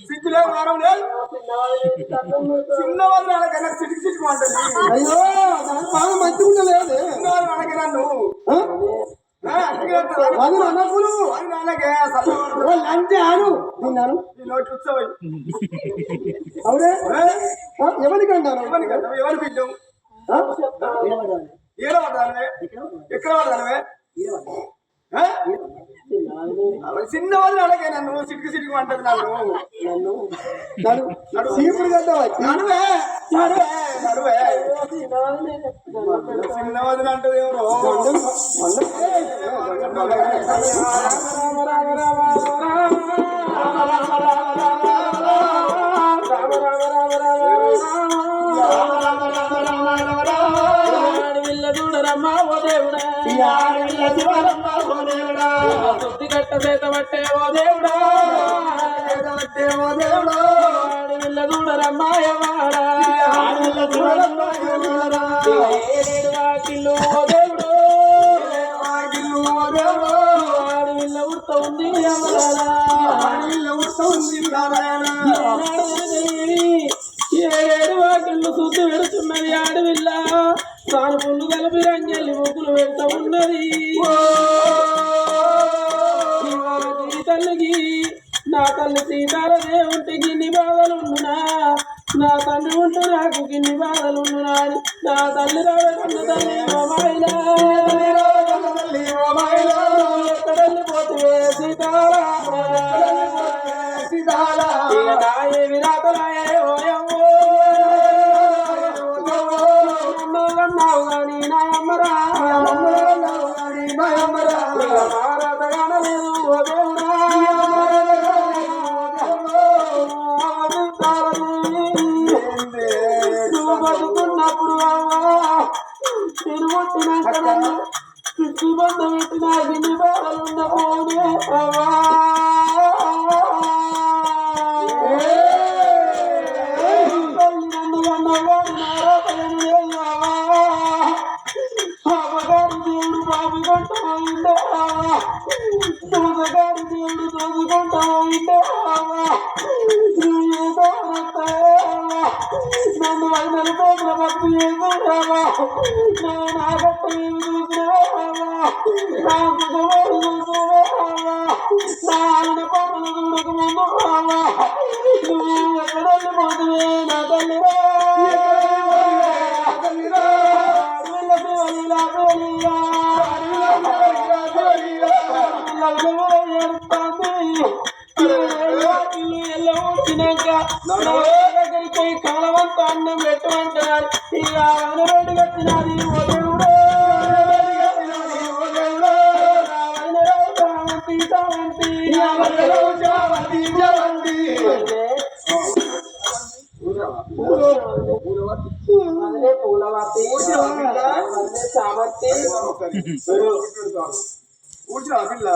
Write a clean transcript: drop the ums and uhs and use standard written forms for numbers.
సిగ్గులే వారం లేదు చిన్నవాళ్ళు నాకైనా సిటికి సిటికి అంటుంది. అయ్యో దాని బాగా మంచిగా ఉండలేదు. చిన్నవాళ్ళు నాకైనా నువ్వు అది అన్నప్పుడు అది నాకే అంటే ఆడు తిన్నాను నీ నోటి ఉత్సవం అవునే ఎవరికి అంటాను ఎవరి బిడ్డం ఏడ పడదానవే ఎక్కడ పడదానవే చిన్నవాళ్ళు అలాగే నన్ను సిటికి సిటికి అంటది నన్ను సీపుడు కట్టావా నడువే నడువే నడువే చిన్నవాళ్ళు అంటది ఎవరు చూడరమ్మా ఓ దేవుడా శుద్ధి కట్ట చేత పట్టే ఓ దేవుడా ఓ దేవుడు వీళ్ళ చూడరమ్మా యవాడా వాకిళ్ళు ఓ దేవుడు వీళ్ళ ఉత్త ఉంది ఏడు వాకిళ్ళు శుద్ధి పెడుతున్నది ఆడవిల్ల తాను పుల్లు కలిపి రంగెల్లి ముగ్గులు పెడతా ఉన్నది. తల్లికి నా తల్లి సీతాల దేవుంటే గిన్ని బాధలుండునా నా తండ్రి ఉంటే నాకు గిన్ని బాధలుండునా నా తల్లి రావన్న తల్లి ఎక్కడెళ్ళిపోతే సీతాల ఏమి రాతలాయే ఓయమ్మో అన్నావు కానీ నాయమ్మరా మారాతగానలేదు ఓ దేవుడా నువ్వు బతుకున్నప్పుడు నేను పుట్టినాక నన్ను పిచ్చి బంధు పెట్టిన గిన్ని బాధలున్న పోనే దేవుడు బాబు కొంట పోయిండే దోసగారి దేవుడు దోసుకుంటా పోయిండే నన్ను 5 నెలల భక్తి చేస్తున్నావా నేను ఆగట్ట ఏమి చూసినావా నా కుటుంబాలు చూసినావా నా ఆయన పనులు చూడక ముందు నువ్వు ఎక్కడెళ్ళిపోతువే నా తల్లిరా దగ్గరికి కాలవంతా అన్నం పెట్టమంటున్నారు ఇక రోడ్డు కట్టినది ఓ దేవుడు పూలవతి చామంతి ఊడ్చినా పిల్ల